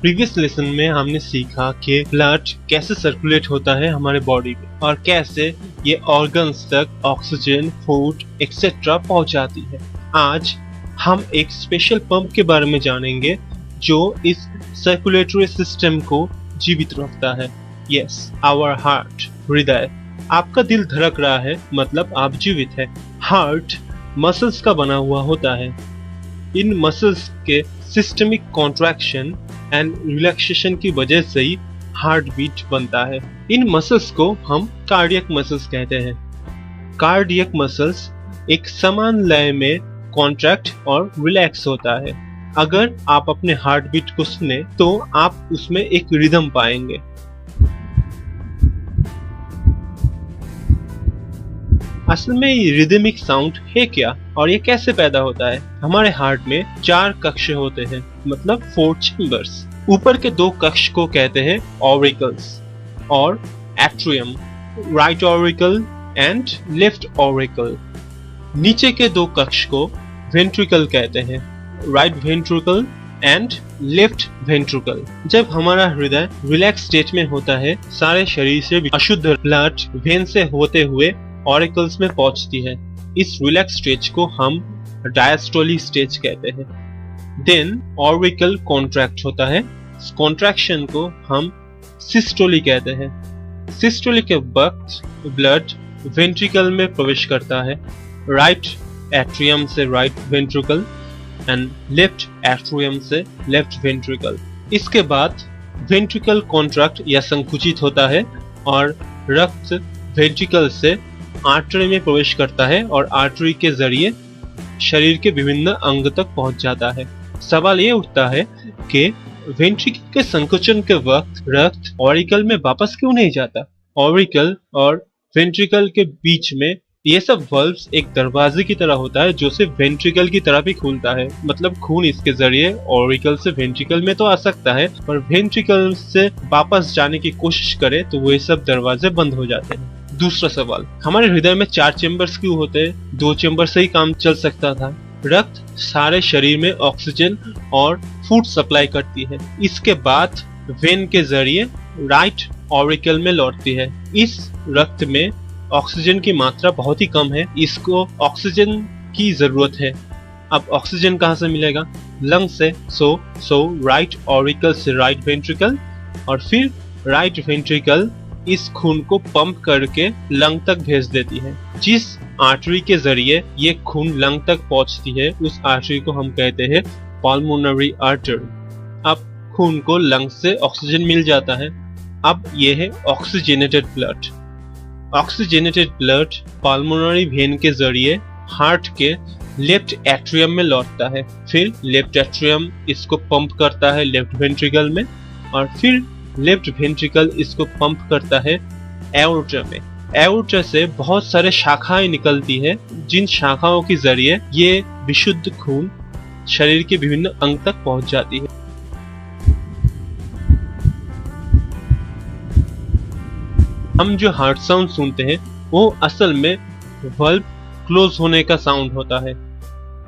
Previous lesson में हमने सीखा कि ब्लड कैसे सर्कुलेट होता है हमारे बॉडी में और कैसे ये ऑर्गन्स तक ऑक्सीजन, फूड एक्सेट्रा पहुंचाती है। आज हम एक स्पेशल पंप के बारे में जानेंगे जो इस सर्कुलेटरी सिस्टम को जीवित रखता है। यस, आवर हार्ट, हृदय। आपका दिल धड़क रहा है मतलब आप जीवित है। हार्ट मसल्स का बना हुआ होता है। इन मसल्स के सिस्टमिक कॉन्ट्रैक्शन एंड रिलैक्सेशन की वजह से ही हार्ट बीट बनता है। इन मसल्स को हम कार्डियक मसल्स कहते हैं। कार्डियक मसल्स एक समान लय में कॉन्ट्रैक्ट और रिलैक्स होता है। अगर आप अपने हार्ट बीट को सुने तो आप उसमें एक रिदम पाएंगे। असल में ये रिदमिक साउंड है क्या और ये कैसे पैदा होता है? हमारे हार्ट में 4 कक्ष होते हैं, मतलब 4 चेम्बर्स। ऊपर के 2 कक्ष को कहते हैं ऑरिकल्स और atrium, right auricle and left auricle. नीचे के 2 कक्ष को वेंट्रिकल कहते हैं, right ventricle and left ventricle. जब हमारा हृदय रिलैक्स स्टेट में होता है, सारे शरीर से अशुद्ध ब्लड वेन से होते हुए ऑरिकल्स में पहुंचती है। इस रिलैक्स स्टेज को हम डायस्टोली स्टेज कहते हैं। देन ऑरिकल कॉन्ट्रैक्ट होता है। कॉन्ट्रैक्शन को हम सिस्टोली कहते हैं। सिस्टोली के वक्त ब्लड वेंट्रिकल में प्रवेश करता है, राइट एट्रियम से right ventricle and left atrium से लेफ्ट वेंट्रिकल। इसके बाद वेंट्रिकल कॉन्ट्रैक्ट या संकुचित होता है और रक्त वेंट्रिकल से आर्टरी में प्रवेश करता है और आर्टरी के जरिए शरीर के विभिन्न अंग तक पहुंच जाता है। सवाल ये उठता है कि वेंट्रिकल के संकुचन के वक्त रक्त ऑरिकल में वापस क्यों नहीं जाता? ऑरिकल और वेंट्रिकल के बीच में ये सब वाल्व्स एक दरवाजे की तरह होता है जो सिर्फ वेंट्रिकल की तरफ ही खुलता है। मतलब खून इसके जरिए ऑरिकल से वेंट्रिकल में तो आ सकता है, पर वेंट्रिकल से वापस जाने की कोशिश करे तो वो ये सब दरवाजे बंद हो जाते हैं। दूसरा सवाल, हमारे हृदय में 4 चेम्बर्स क्यों होते हैं? 2 चेम्बर से ही काम चल सकता था। रक्त सारे शरीर में ऑक्सीजन और फूड सप्लाई करती है। इसके बाद वेन के जरिए राइट ऑरिकल में लौटती है। इस रक्त में ऑक्सीजन की मात्रा बहुत ही कम है, इसको ऑक्सीजन की जरूरत है। अब ऑक्सीजन कहाँ से मिलेगा? लंग से। सो राइट ऑरिकल से राइट वेंट्रिकल और फिर राइट वेंट्रिकल इस खून को पंप करके लंग तक भेज देती है। जिस आर्टरी के जरिए ये खून लंग तक पहुंचती है उस आर्टरी को हम कहते हैं पल्मोनरी आर्टरी। अब खून को लंग से ऑक्सीजन मिल जाता है। अब ये है oxygenated blood. Oxygenated blood pulmonary vein के जरिए हार्ट के लेफ्ट एट्रियम में लौटता है। फिर लेफ्ट एट्रियम इसको पंप करता है लेफ्ट वेंट्रिकल में और फिर लेफ्ट वेंट्रिकल इसको पंप करता है एओर्टा में। एओर्टा से बहुत सारे शाखाएं निकलती है, जिन शाखाओं के जरिए ये विशुद्ध खून शरीर के विभिन्न अंग तक पहुंच जाती है। हम जो हार्ट साउंड सुनते हैं वो असल में वाल्व क्लोज होने का साउंड होता है।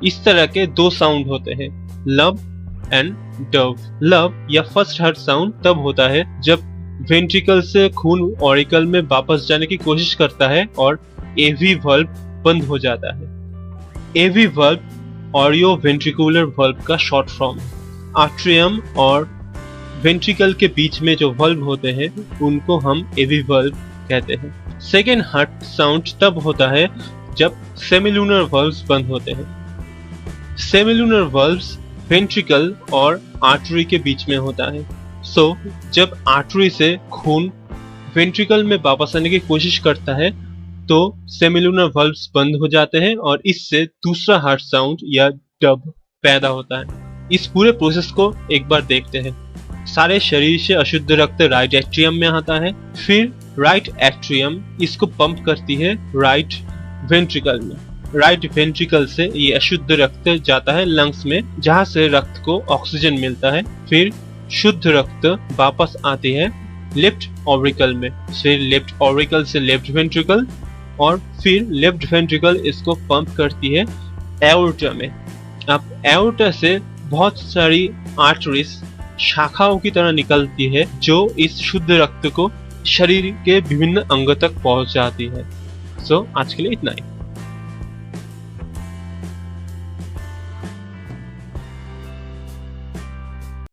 इस तरह के 2 साउंड होते हैं, लब एंड डव। लब या फर्स्ट हार्ट साउंड तब होता है जब वेंट्रिकल से खून ऑरिकल में वापस जाने की कोशिश करता है और एवी वाल्व बंद हो जाता है। एवी वाल्व ऑरियो वेंट्रिकुलर वाल्व का शॉर्ट फॉर्म है। आर्ट्रियम और वेंट्रिकल के बीच में जो वाल्व होते हैं उनको हम एवी वाल्व कहते हैं। सेकेंड हार्ट साउंड तब होता है जब सेमिलुनर वाल्व्स बंद होते हैं। सेमिलुनर वाल्व्स वेंट्रिकल और आर्टरी के बीच में होता है। जब आर्टरी से खून वेंट्रिकल में वापस आने की कोशिश करता है तो सेमिलुनर वाल्व्स बंद हो जाते हैं और इससे दूसरा हार्ट साउंड या डब पैदा होता है। इस पूरे प्रोसेस को एक बार देखते हैं। सारे शरीर से अशुद्ध रक्त राइट एट्रियम में आता है, फिर राइट एट्रियम इसको पंप करती है राइट वेंट्रिकल में। राइट वेंट्रिकल से ये अशुद्ध रक्त जाता है लंग्स में, जहाँ से रक्त को ऑक्सीजन मिलता है। फिर शुद्ध रक्त वापस आती है लेफ्ट ऑरिकल में, फिर लेफ्ट ऑरिकल से लेफ्ट वेंट्रिकल और फिर लेफ्ट वेंट्रिकल इसको पंप करती है एओर्टा में। अब एओर्टा से बहुत सारी आर्टरीज शाखाओं की तरह निकलती है जो इस शुद्ध रक्त को शरीर के विभिन्न अंगों तक पहुंचाती है। सो आज के लिए इतना ही।